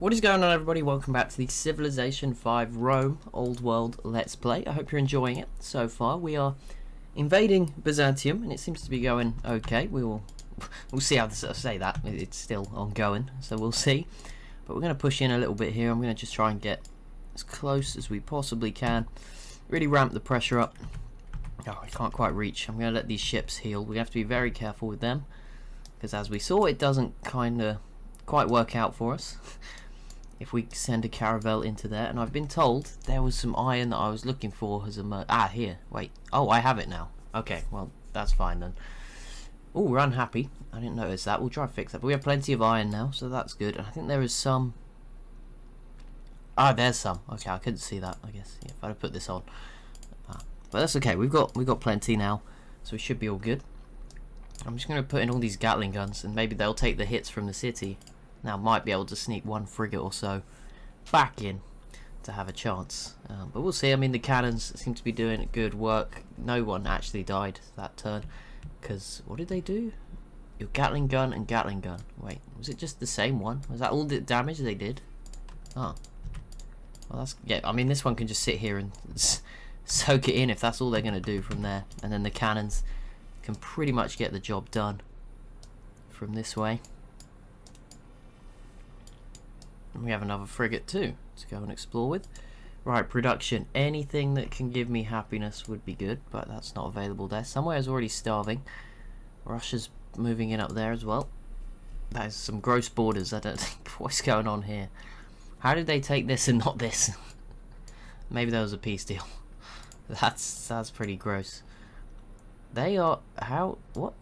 What is going on, everybody? Welcome back to the Civilization 5 Rome Old World Let's Play. I hope you're enjoying it so far. We are invading Byzantium and it seems to be going okay. We'll see how this, I say that. It's still ongoing, so we'll see. But we're going to push in a little bit here. I'm going to just try and get as close as we possibly can. Really ramp the pressure up. Oh, I can't quite reach. I'm going to let these ships heal. We have to be very careful with them, because as we saw, it doesn't kind of quite work out for us if we send a caravel into there. And I've been told there was some iron that I was looking for as a here, wait, oh, I have it now. Okay, well, that's fine then. Oh, we're unhappy. I didn't notice that. We'll try to fix that, but we have plenty of iron now, so that's good. And I think there is some. Ah, there's some. Okay, I couldn't see that, I guess. Yeah, if I'd have put this on. But that's okay. We've got plenty now, so we should be all good. I'm just going to put in all these Gatling guns, and maybe they'll take the hits from the city. Now might be able to sneak one frigate or so back in to have a chance, but we'll see. I mean, the cannons seem to be doing good work. No one actually died that turn, because what did they do? Your Gatling gun and Gatling gun. Wait, was it just the same one? Was that all the damage they did? Oh, well, that's, yeah, I mean, this one can just sit here and soak it in if that's all they're going to do from there, and then the cannons can pretty much get the job done from this way. And we have another frigate too to go and explore with. Right, production. Anything that can give me happiness would be good, but that's not available there. Somewhere is already starving. Russia's moving in up there as well. That is some gross borders. I don't think what's going on here. How did they take this and not this? Maybe there was a peace deal. That's pretty gross. They are what?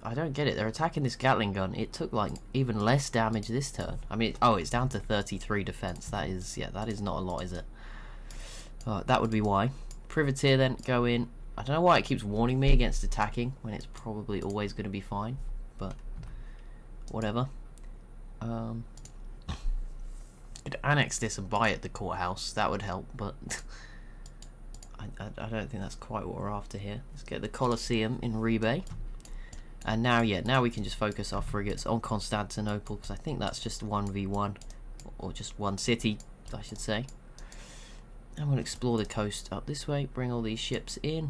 I don't get it. They're attacking this Gatling gun. It took like even less damage this turn. I mean, oh, it's down to 33 defense. That is, yeah, that is not a lot, is it? That would be why. Privateer then go in. I don't know why it keeps warning me against attacking when it's probably always going to be fine, but whatever. Could annex this and buy it the courthouse. That would help, but I don't think that's quite what we're after here. Let's get the Colosseum in Rebay. And now, yeah, now we can just focus our frigates on Constantinople, because I think that's just 1v1, or just one city, I should say. And we'll explore the coast up this way, bring all these ships in.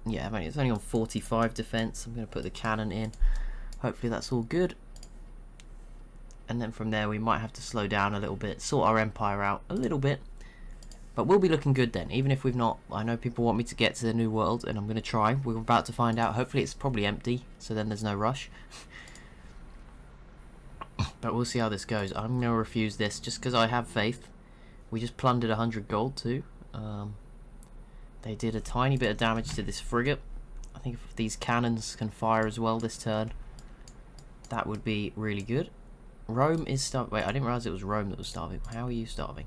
Yeah, I mean, it's only on 45 defense. I'm going to put the cannon in. Hopefully that's all good. And then from there we might have to slow down a little bit, sort our empire out a little bit. But we'll be looking good then, even if we've not. I know people want me to get to the New World, and I'm going to try. We're about to find out. Hopefully it's probably empty, so then there's no rush. But we'll see how this goes. I'm going to refuse this just because I have faith. We just plundered 100 gold too. They did a tiny bit of damage to this frigate. I think if these cannons can fire as well this turn, that would be really good. Rome is starving. Wait, I didn't realize it was Rome that was starving. How are you starving?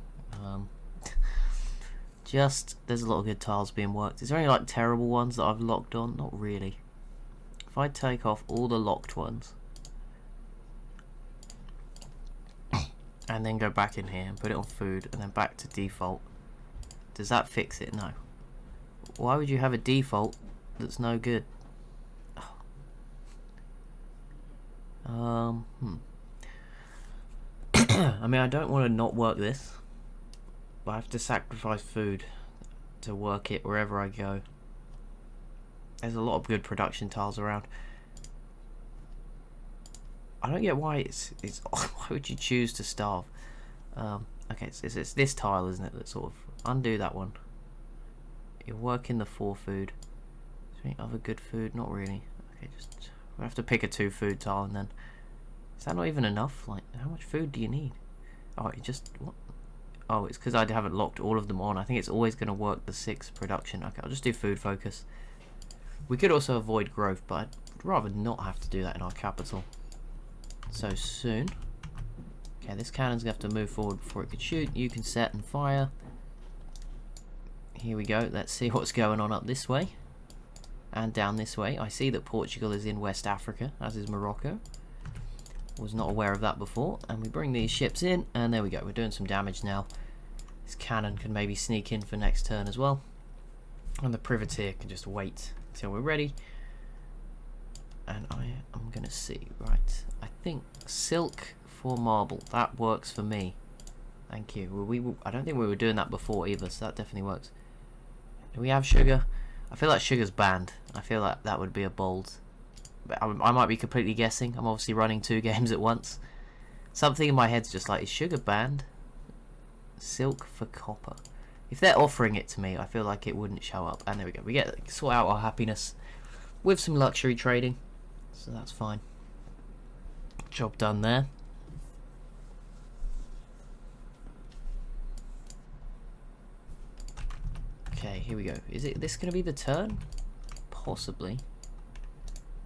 There's a lot of good tiles being worked. Is there any like terrible ones that I've locked on? Not really. If I take off all the locked ones and then go back in here and put it on food and then back to default, does that fix it? No. Why would you have a default that's no good? I mean, I don't want to not work this, but I have to sacrifice food to work it wherever I go. There's a lot of good production tiles around. I don't get why it's why would you choose to starve? Okay, so it's this tile, isn't it, that sort of undo that one. You're working the 4 food. Is there any other good food? Not really. Okay, just we have to pick a 2 food tile, and then is that not even enough? Like, how much food do you need? Oh, it just what? Oh, it's because I haven't locked all of them on. I think it's always going to work the 6 production. Okay, I'll just do food focus. We could also avoid growth, but I'd rather not have to do that in our capital so soon. Okay, this cannon's going to have to move forward before it could shoot. You can set and fire. Here we go. Let's see what's going on up this way and down this way. I see that Portugal is in West Africa, as is Morocco. Was not aware of that before. And we bring these ships in, and there we go. We're doing some damage now. This cannon can maybe sneak in for next turn as well, and the privateer can just wait until we're ready. And I'm gonna see, right, I think silk 4 marble. That works for me. Thank you. I don't think we were doing that before either, so that definitely works. Do we have sugar? I feel like sugar's banned. I feel like that would be a bold... But I might be completely guessing. I'm obviously running 2 games at once. Something in my head's just like, is sugar banned? Silk for copper. If they're offering it to me, I feel like it wouldn't show up. And there we go. We sort out our happiness with some luxury trading. So that's fine. Job done there. Okay, here we go. Is this going to be the turn? Possibly.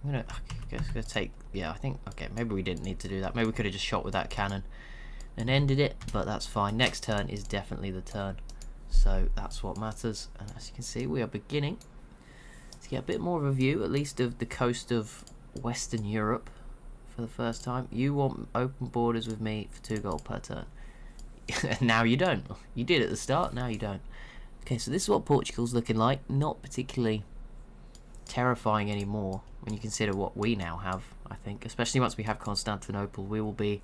I'm gonna take... Yeah, I think... Okay, maybe we didn't need to do that. Maybe we could have just shot with that cannon and ended it, but that's fine. Next turn is definitely the turn. So that's what matters. And as you can see, we are beginning to get a bit more of a view, at least of the coast of Western Europe for the first time. You want open borders with me for 2 gold per turn. Now you don't. You did at the start, now you don't. Okay, so this is what Portugal's looking like. Not particularly terrifying anymore when you consider what we now have, I think. Especially once we have Constantinople, we will be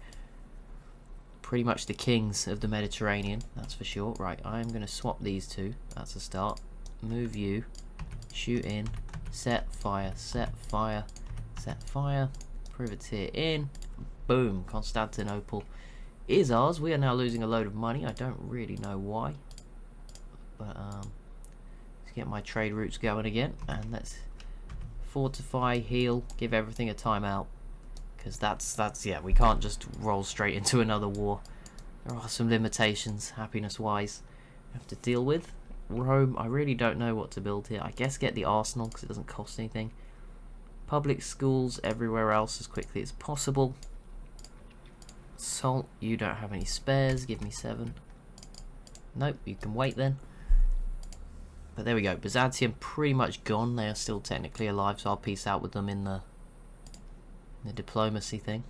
pretty much the kings of the Mediterranean, that's for sure. Right, I'm going to swap these two. That's a start. Move you. Shoot in. Set fire. Set fire. Set fire. Privateer in. Boom. Constantinople is ours. We are now losing a load of money. I don't really know why. But let's get my trade routes going again. And let's fortify, heal, give everything a timeout. Because that's yeah, we can't just roll straight into another war. There are some limitations, happiness-wise, we have to deal with. Rome, I really don't know what to build here. I guess get the arsenal, because it doesn't cost anything. Public schools everywhere else as quickly as possible. Salt, you don't have any spares, give me 7. Nope, you can wait then. But there we go, Byzantium pretty much gone. They are still technically alive, so I'll peace out with them in the diplomacy thing.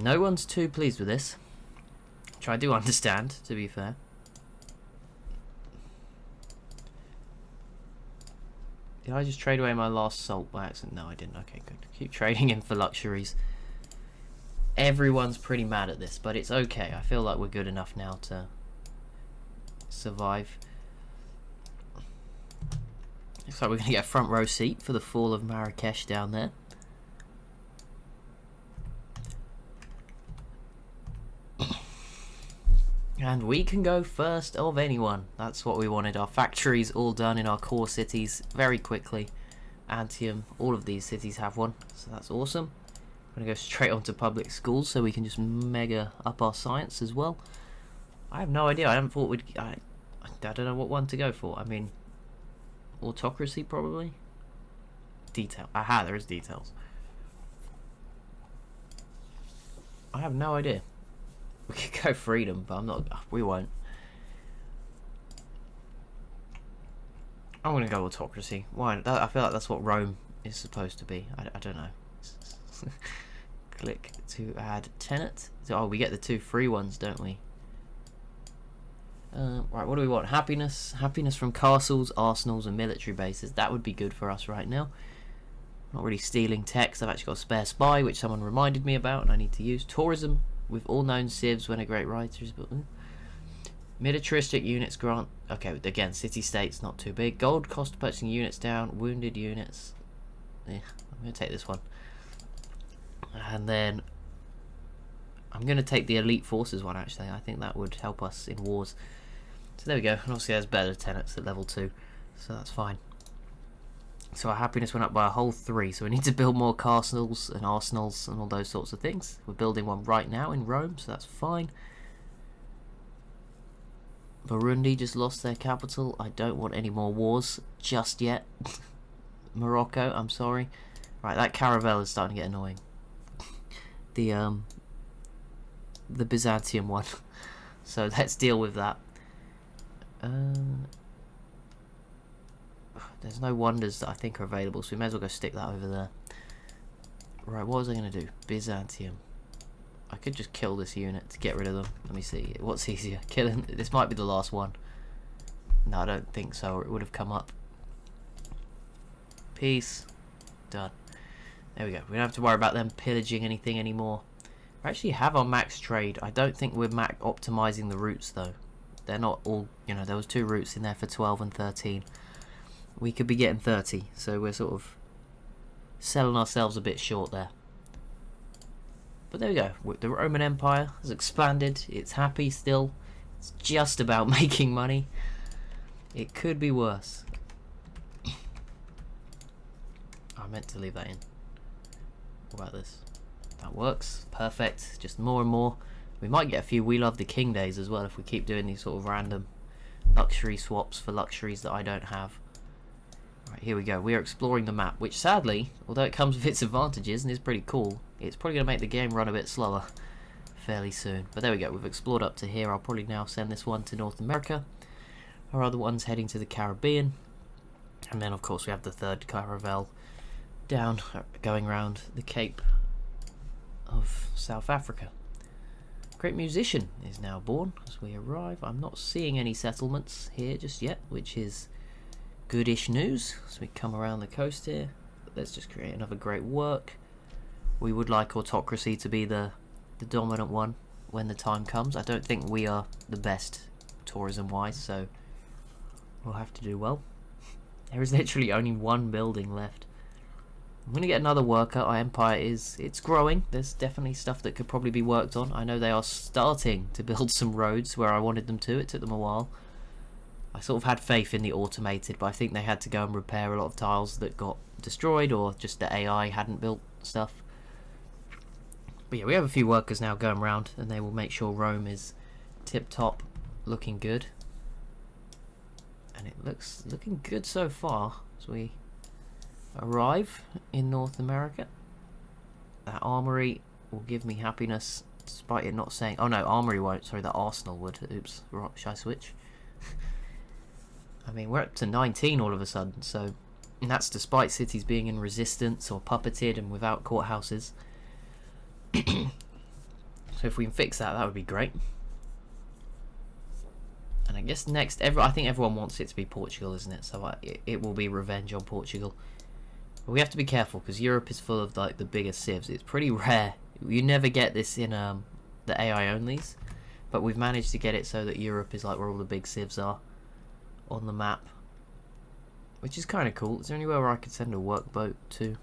No one's too pleased with this, which I do understand, to be fair. Did I just trade away my last salt by accident? No, I didn't. Okay, good. Keep trading in for luxuries. Everyone's pretty mad at this, but it's okay. I feel like we're good enough now to survive. Looks like we're going to get a front row seat for the fall of Marrakesh down there. And we can go first of anyone. That's what we wanted. Our factories all done in our core cities very quickly. Antium, all of these cities have one, so that's awesome. I'm going to go straight on to public schools so we can just mega up our science as well. I have no idea. I haven't thought we'd... I don't know what one to go for. I mean, autocracy probably? Detail. Aha, there is details. I have no idea. We could go freedom, but I'm not... We won't. I'm going to go autocracy. Why? I feel like that's what Rome is supposed to be. I don't know. Click to add tenant. Oh, we get the 2 free ones, don't we? Right, what do we want? Happiness. Happiness from castles, arsenals, and military bases. That would be good for us right now. Not really stealing text. I've actually got a spare spy, which someone reminded me about, and I need to use. Tourism. With all known civs when a great writer is built. Militaristic units grant. Okay, again, city-states not too big. Gold cost purchasing units down. Wounded units. Yeah, I'm going to take this one. And then I'm going to take the elite forces one, actually. I think that would help us in wars. So there we go. And obviously there's better tenants at level 2. So that's fine. So our happiness went up by a whole 3, so we need to build more castles and arsenals and all those sorts of things. We're building one right now in Rome, so that's fine. Burundi just lost their capital. I don't want any more wars just yet. Morocco, I'm sorry. Right, that caravel is starting to get annoying. The Byzantium one. So let's deal with that. There's no wonders that I think are available, so we may as well go stick that over there. Right, what was I going to do? Byzantium. I could just kill this unit to get rid of them. Let me see. What's easier? Killing... This might be the last one. No, I don't think so, or it would have come up. Peace. Done. There we go. We don't have to worry about them pillaging anything anymore. We actually have our max trade. I don't think we're max optimizing the routes though. They're not all, you know, there was 2 routes in there for 12 and 13. We could be getting 30, so we're sort of selling ourselves a bit short there. But there we go. The Roman Empire has expanded. It's happy still. It's just about making money. It could be worse. I meant to leave that in. What about this? That works. Perfect. Just more and more. We might get a few We Love the King days as well if we keep doing these sort of random luxury swaps for luxuries that I don't have. Right, here we go. We are exploring the map, which sadly, although it comes with its advantages and is pretty cool, it's probably going to make the game run a bit slower fairly soon. But there we go. We've explored up to here. I'll probably now send this one to North America. Our other one's heading to the Caribbean. And then, of course, we have the third caravel down, going around the Cape of South Africa. Great musician is now born as we arrive. I'm not seeing any settlements here just yet, which is goodish news. So we come around the coast here. Let's just create another great work. We would like autocracy to be the dominant one when the time comes. I don't think we are the best tourism wise, so we'll have to do well. There is literally only 1 building left. I'm going to get another worker. Our empire it's growing. There's definitely stuff that could probably be worked on. I know they are starting to build some roads where I wanted them to. It took them a while. I sort of had faith in the automated, but I think they had to go and repair a lot of tiles that got destroyed, or just the AI hadn't built stuff. But yeah, we have a few workers now going around, and they will make sure Rome is tip-top, looking good. And it looking good so far as we arrive in North America. That armory will give me happiness, despite it not saying... Oh no, armory won't. Sorry, that Arsenal would. Oops, should I switch? I mean, we're up to 19 all of a sudden, so... And that's despite cities being in resistance or puppeted and without courthouses. So if we can fix that, that would be great. And I guess next, I think everyone wants it to be Portugal, isn't it? So it will be revenge on Portugal. But we have to be careful because Europe is full of like the biggest civs. It's pretty rare. You never get this in the AI onlys, but we've managed to get it so that Europe is like where all the big civs are on the map, which is kind of cool. Is there anywhere where I could send a workboat to?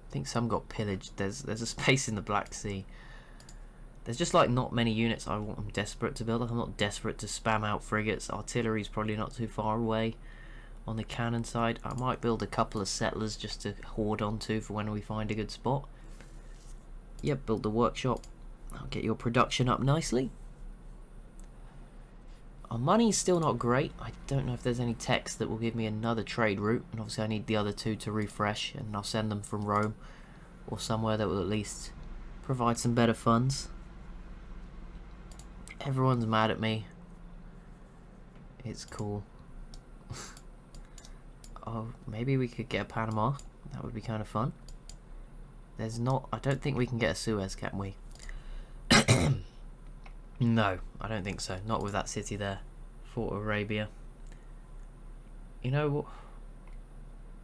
I think some got pillaged. There's a space in the Black Sea. There's just like not many units I'm desperate to build. I'm not desperate to spam out frigates. Artillery's probably not too far away. On the cannon side, I might build a couple of settlers just to hoard onto for when we find a good spot. Yep, build the workshop. I'll get your production up nicely. Our money's still not great. I don't know if there's any text that will give me another trade route, and obviously I need the other 2 to refresh, and I'll send them from Rome or somewhere that will at least provide some better funds. Everyone's mad at me. It's cool. Oh, maybe we could get a Panama. That would be kind of fun. There's not... I don't think we can get a Suez, can we? No, I don't think so. Not with that city there. Fort Arabia. You know what?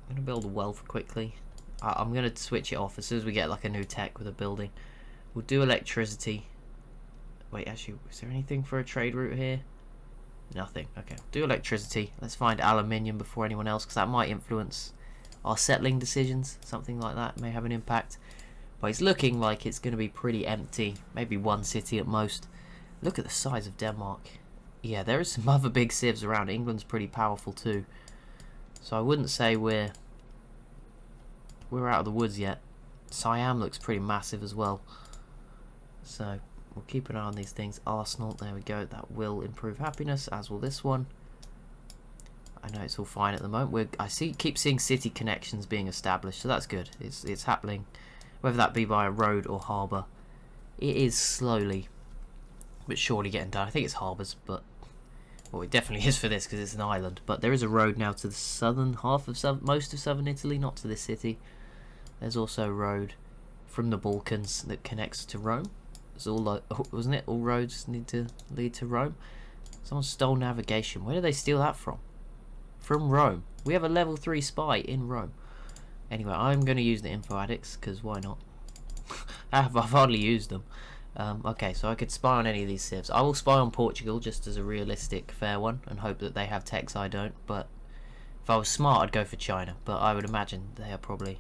I'm going to build wealth quickly. I'm going to switch it off as soon as we get like a new tech with a building. We'll do electricity. Wait, actually, is there anything for a trade route here? Nothing. Okay, do electricity. Let's find aluminium before anyone else, because that might influence our settling decisions. Something like that may have an impact. But it's looking like it's going to be pretty empty. Maybe 1 city at most. Look at the size of Denmark. Yeah, there is some other big civs around. England's pretty powerful too. So I wouldn't say we're out of the woods yet. Siam looks pretty massive as well. So we'll keep an eye on these things. Arsenal, there we go. That will improve happiness, as will this one. I know it's all fine at the moment. Keep seeing city connections being established, so that's good. It's happening, whether that be by a road or harbour. It is slowly but surely getting done. I think it's harbours, but well, it definitely is for this because it's an island. But there is a road now to the southern half of most of southern Italy, not to this city. There's also a road from the Balkans that connects to Rome. It's all wasn't it? All roads need to lead to Rome. Someone stole navigation. Where did they steal that from? from Rome. We have a level 3 spy in Rome. Anyway, I'm going to use the info addicts, because why not? I've hardly used them. Okay, so I could spy on any of these civs. I will spy on Portugal just as a realistic, fair one, and hope that they have techs I don't. But if I was smart, I'd go for China. But I would imagine they are probably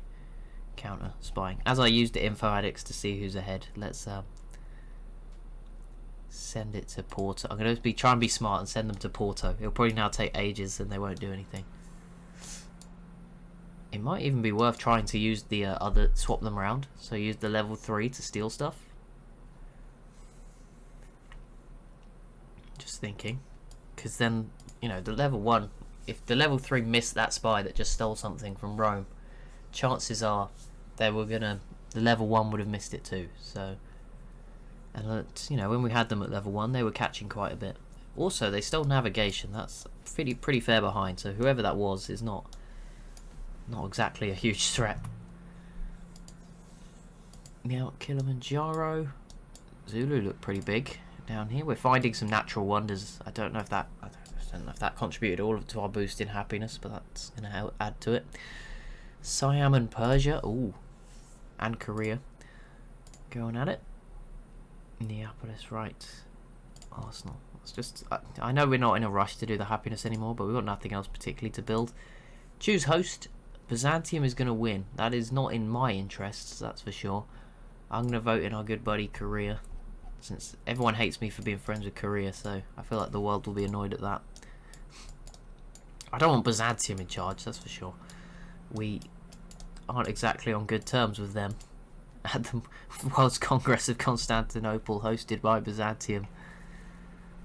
counter spying. As I used the info addicts to see who's ahead, let's send it to Porto. I'm going to try and be smart and send them to Porto. It'll probably now take ages and they won't do anything. It might even be worth trying to use the swap them around. So use the level 3 to steal stuff. Just thinking. Because then, you know, the level 1, if the level 3 missed that spy that just stole something from Rome, chances are they were gonna, the level 1 would have missed it too. So, and you know, when we had them at level 1, they were catching quite a bit. Also, they stole navigation. That's pretty fair behind. So whoever that was is not exactly a huge threat. Now Kilimanjaro, Zulu look pretty big down here. We're finding some natural wonders. I don't know if that contributed all to our boost in happiness, but that's gonna add to it. Siam and Persia, ooh, and Korea, going at it. Neapolis, right. Arsenal. It's just I know we're not in a rush to do the happiness anymore, but we've got nothing else particularly to build. Choose host. Byzantium is going to win. That is not in my interests, that's for sure. I'm going to vote in our good buddy Korea, since everyone hates me for being friends with Korea, so I feel like the world will be annoyed at that. I don't want Byzantium in charge, that's for sure. We aren't exactly on good terms with them at the World's Congress of Constantinople, hosted by Byzantium.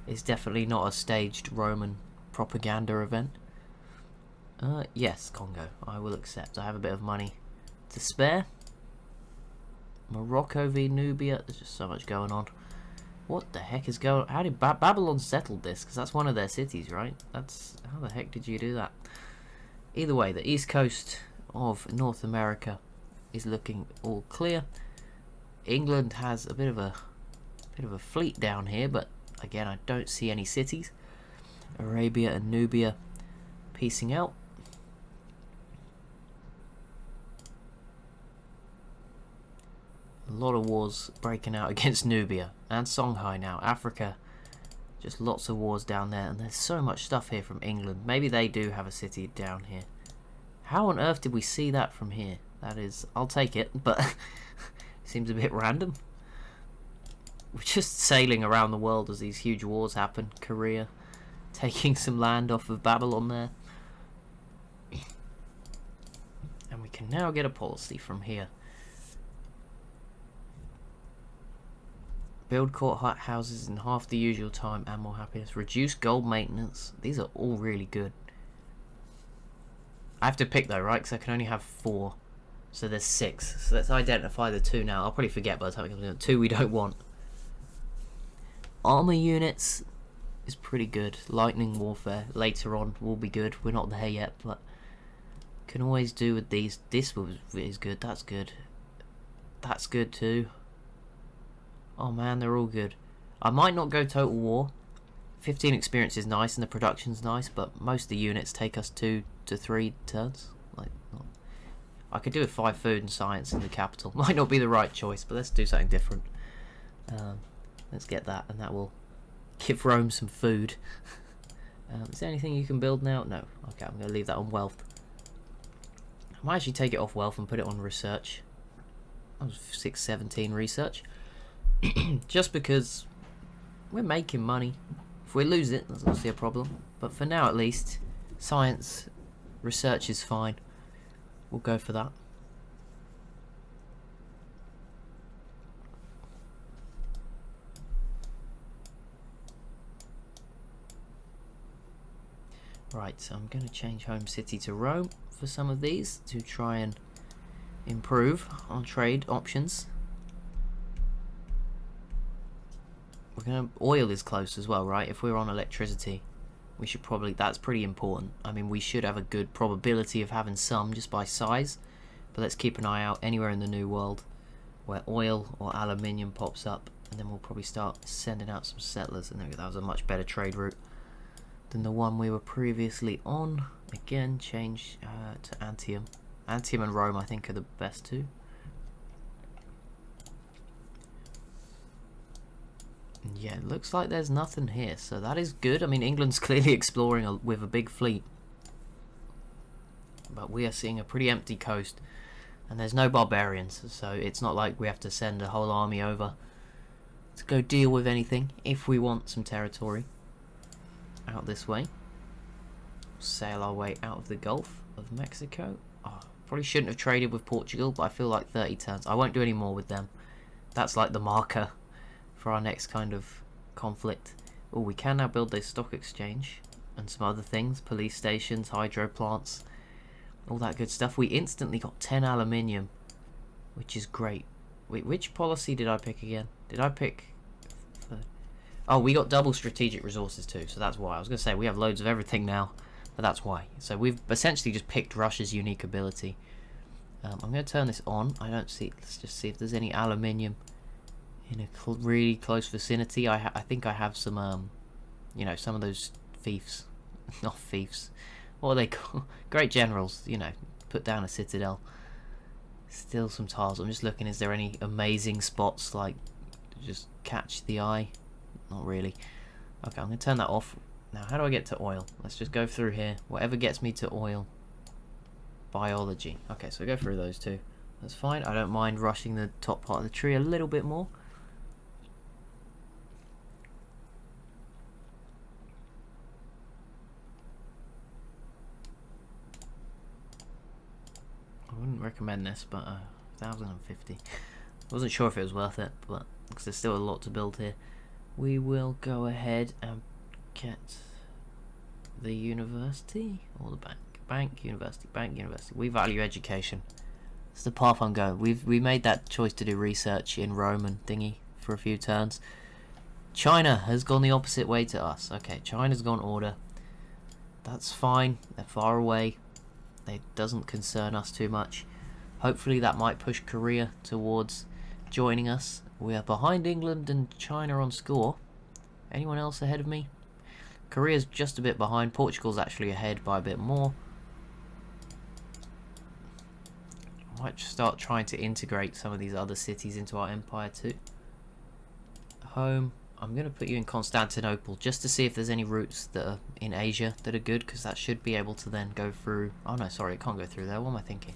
It's definitely not a staged Roman propaganda event. Yes, Congo, I will accept. I have a bit of money to spare. Morocco v Nubia, there's just so much going on. What the heck is going on? How did Babylon settled this? Because that's one of their cities, right? That's, how the heck did you do that? Either way, the east coast of North America is looking all clear. England has a bit of a fleet down here, but again, I don't see any cities. Arabia and Nubia piecing out. A lot of wars breaking out against Nubia and Songhai now. Africa, just lots of wars down there, and there's so much stuff here from England. Maybe they do have a city down here. How on earth did we see that from here? That is, I'll take it, but it seems a bit random. We're just sailing around the world as these huge wars happen. Korea taking some land off of Babylon there. And we can now get a policy from here. Build court houses in half the usual time and more happiness. Reduce gold maintenance. These are all really good. I have to pick though, right? Because I can only have 4. So there's 6. So let's identify the 2 now. I'll probably forget by the time it comes in. 2 we don't want. Armor units is pretty good. Lightning warfare later on will be good. We're not there yet, but can always do with these. This is good. That's good. That's good too. Oh man, they're all good. I might not go total war. 15 experience is nice and the production's nice, but most of the units take us 2 to 3 turns. Like, I could do with 5 food and science in the capital. Might not be the right choice, but let's do something different. Let's get that, and that will give Rome some food. Is there anything you can build now? No. Okay, I'm going to leave that on wealth. I might actually take it off wealth and put it on research. That was 617 research. Just because we're making money. If we lose it, that's obviously a problem. But for now, at least, science research is fine. We'll go for that. Right, so I'm going to change home city to Rome for some of these to try and improve our trade options. Oil is close as well, right? If we're on electricity, we should probably, that's pretty important. I mean, we should have a good probability of having some just by size, but let's keep an eye out anywhere in the New World where oil or aluminium pops up, and then we'll probably start sending out some settlers. And there we go, that was a much better trade route than the one we were previously on. Again, change to Antium. Antium and Rome, I think, are the best two. And yeah, it looks like there's nothing here, so that is good. I mean, England's clearly exploring with a big fleet. But we are seeing a pretty empty coast. And there's no barbarians, so it's not like we have to send a whole army over to go deal with anything if we want some territory out this way. Sail our way out of the Gulf of Mexico. Oh, probably shouldn't have traded with Portugal, but I feel like 30 turns. I won't do any more with them. That's like the marker for our next kind of conflict. Oh, we can now build this stock exchange and some other things. Police stations, hydro plants, all that good stuff. We instantly got 10 aluminium, which is great. Wait, which policy did I pick again? Did I pick... Oh, we got double strategic resources too, so that's why. I was going to say we have loads of everything now, but that's why. So we've essentially just picked Russia's unique ability. I'm going to turn this on. I don't see... Let's just see if there's any aluminium in a really close vicinity. I think I have some, you know, some of those fiefs. Not fiefs. What are they called? Great generals, you know, put down a citadel. Still some tiles. I'm just looking, is there any amazing spots, like, just catch the eye? Not really. Okay, I'm going to turn that off. Now, how do I get to oil? Let's just go through here. Whatever gets me to oil. Biology. Okay, so go through those two. That's fine. I don't mind rushing the top part of the tree a little bit more. I wouldn't recommend this, but 1,050. I wasn't sure if it was worth it, but because there's still a lot to build here. We will go ahead and get the university or the bank. Bank, university, bank, university. We value education. It's the path I'm going. We made that choice to do research in Rome and thingy for a few turns. China has gone the opposite way to us. Okay, China's gone order. That's fine. They're far away. It doesn't concern us too much. Hopefully that might push Korea towards joining us. We are behind England and China on score. Anyone else ahead of me? Korea's just a bit behind. Portugal's actually ahead by a bit more. I might start trying to integrate some of these other cities into our empire too. Home. I'm going to put you in Constantinople just to see if there's any routes that are in Asia that are good, because that should be able to then go through... Oh no, sorry, it can't go through there. What am I thinking?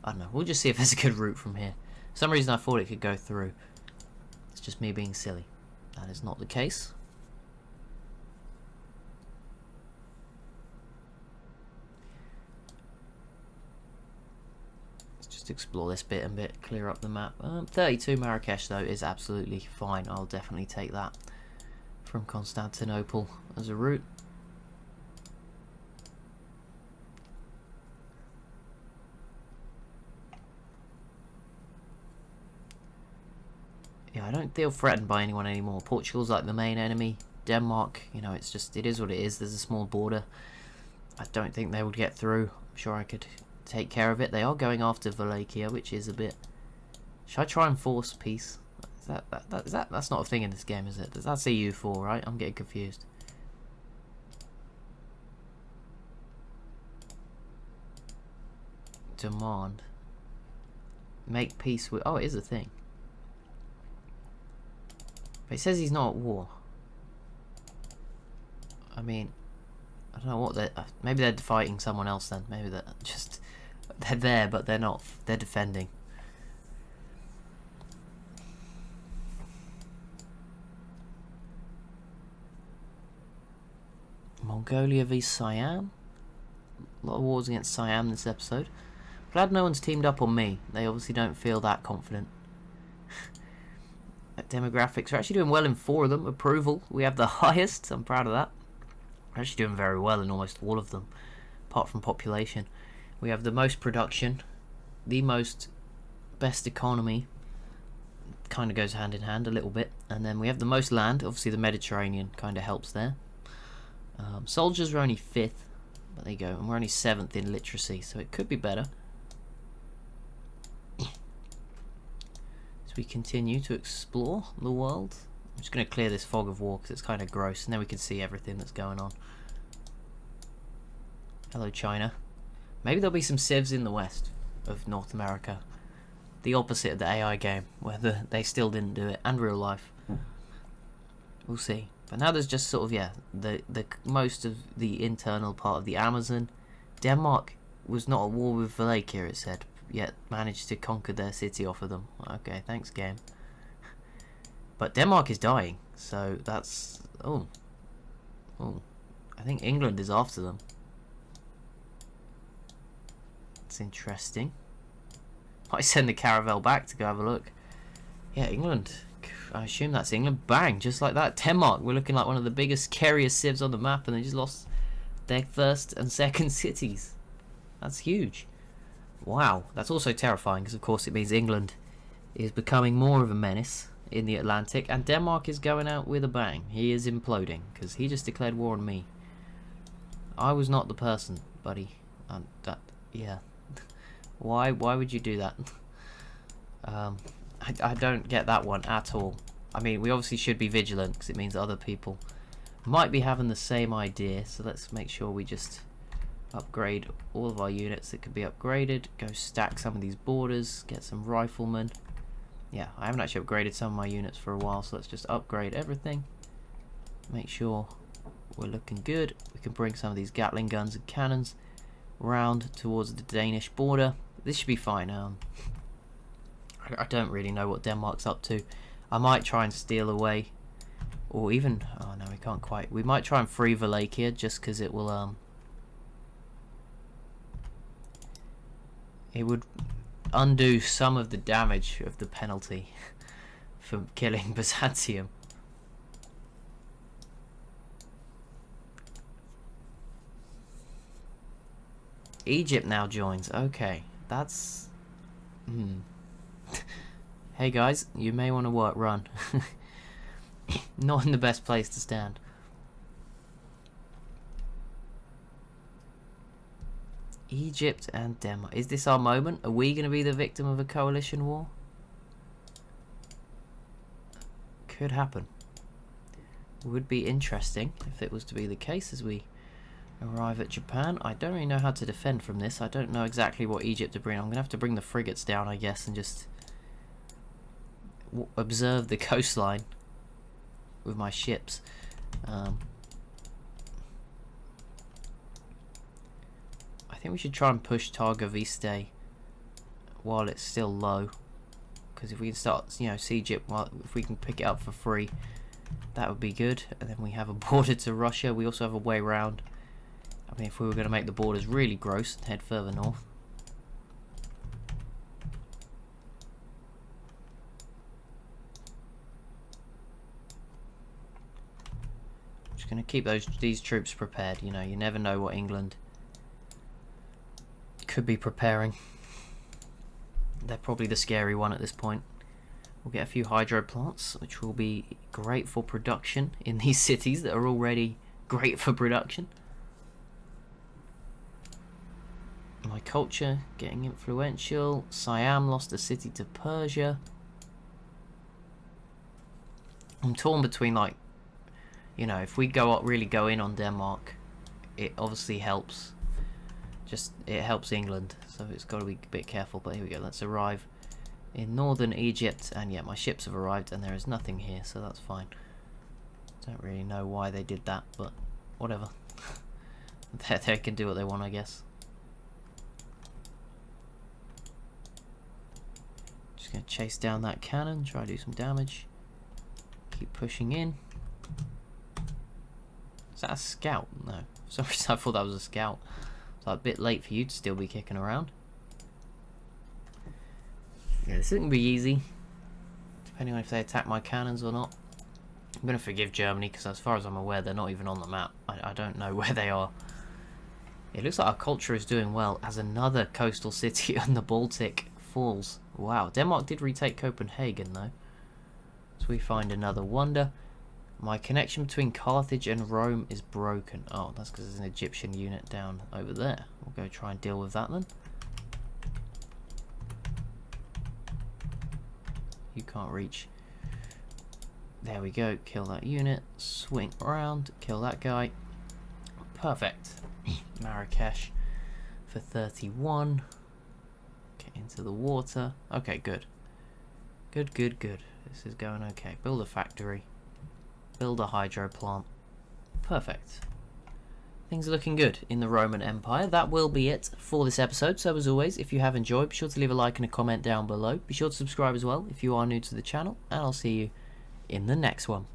I don't know. We'll just see if there's a good route from here. For some reason I thought it could go through. It's just me being silly. That is not the case. Let's just explore this bit and clear up the map. 32 Marrakesh though is absolutely fine. I'll definitely take that from Constantinople as a route. Yeah, I don't feel threatened by anyone anymore. Portugal's like the main enemy. Denmark, you know, it's just, it is what it is. There's a small border. I don't think they would get through. I'm sure I could take care of it. They are going after Wallachia, which is a bit... Should I try and force peace? That's not a thing in this game, is it? That's EU4, right? I'm getting confused. Demand. Make peace with... Oh, it is a thing. But it says he's not at war. I mean, I don't know what they're... maybe they're fighting someone else then. Maybe they're just... They're there, but they're not. They're defending. Mongolia v Siam. A lot of wars against Siam this episode. Glad no one's teamed up on me. They obviously don't feel that confident. Demographics, we're actually doing well in 4 of them. Approval, we have the highest. I'm proud of that. We're actually doing very well in almost all of them, apart from population. We have the most production, the most best economy. Kind of goes hand in hand a little bit. And then we have the most land. Obviously the Mediterranean kind of helps there. Soldiers are only 5th, but there you go. And we're only 7th in literacy, so it could be better. We continue to explore the world. I'm just going to clear this fog of war because it's kind of gross, and then we can see everything that's going on. Hello, China. Maybe there'll be some civs in the west of North America. The opposite of the AI game, where they still didn't do it, and real life. We'll see. But now there's just sort of, yeah, the most of the internal part of the Amazon. Denmark was not at war with Wallachia, it said, yet managed to conquer their city off of them. Okay, thanks, game. But Denmark is dying, so that's... Oh. I think England is after them. It's interesting. Might send the caravel back to go have a look. Yeah, England. I assume that's England. Bang, just like that. Denmark, we're looking like one of the biggest, scariest civs on the map, and they just lost their first and second cities. That's huge. Wow, that's also terrifying, because of course it means England is becoming more of a menace in the Atlantic, and Denmark is going out with a bang. He is imploding, because he just declared war on me. I was not the person, buddy. Yeah. Why would you do that? I don't get that one at all. I mean, we obviously should be vigilant, because it means other people might be having the same idea, so let's make sure we just upgrade all of our units that could be upgraded. Go stack some of these borders, get some riflemen. Yeah, I haven't actually upgraded some of my units for a while, so let's just upgrade everything. Make sure we're looking good. We can bring some of these Gatling guns and cannons round towards the Danish border. This should be fine. I don't really know what Denmark's up to. I might try and steal away, or even... Oh no, we can't quite. We might try and free Wallachia, just because it will... It would undo some of the damage of the penalty for killing Byzantium. Egypt now joins. Okay, that's... Hey guys, you may want to run. Not in the best place to stand. Egypt and Denmark. Is this our moment? Are we going to be the victim of a coalition war? Could happen. Would be interesting if it was to be the case as we arrive at Japan. I don't really know how to defend from this. I don't know exactly what Egypt to bring. I'm going to have to bring the frigates down, I guess, and just observe the coastline with my ships. I think we should try and push Targa Viste while it's still low, because if we can start, you know, siege it, if we can pick it up for free, that would be good. And then we have a border to Russia. We also have a way round. I mean, if we were going to make the borders really gross and head further north. Just going to keep these troops prepared. You know, you never know what England could be preparing. They're probably the scary one at this point. We'll get a few hydro plants, which will be great for production in these cities that are already great for production. My culture getting influential. Siam lost a city to Persia. I'm torn between, like, you know, if we really go in on Denmark, it obviously helps. It helps England, so it's got to be a bit careful. But here we go. Let's arrive in northern Egypt, and yeah, my ships have arrived, and there is nothing here, so that's fine. Don't really know why they did that, but whatever. They can do what they want, I guess. Just gonna chase down that cannon, try to do some damage. Keep pushing in. Is that a scout? No. For some reason I thought that was a scout. It's like a bit late for you to still be kicking around. Yeah, this isn't gonna be easy, depending on if they attack my cannons or not. I'm gonna forgive Germany, because as far as I'm aware, they're not even on the map. I don't know where they are. It looks like our culture is doing well as another coastal city on the Baltic falls. Wow, Denmark did retake Copenhagen though. So we find another wonder. My connection between Carthage and Rome is broken. Oh, that's because there's an Egyptian unit down over there. We'll go try and deal with that then. You can't reach. There we go. Kill that unit. Swing around. Kill that guy. Perfect. Marrakesh for 31. Get into the water. Okay, good. Good. This is going okay. Build a factory. Build a hydro plant. Perfect. Things are looking good in the Roman Empire. That will be it for this episode. So as always, if you have enjoyed, be sure to leave a like and a comment down below. Be sure to subscribe as well if you are new to the channel, and I'll see you in the next one.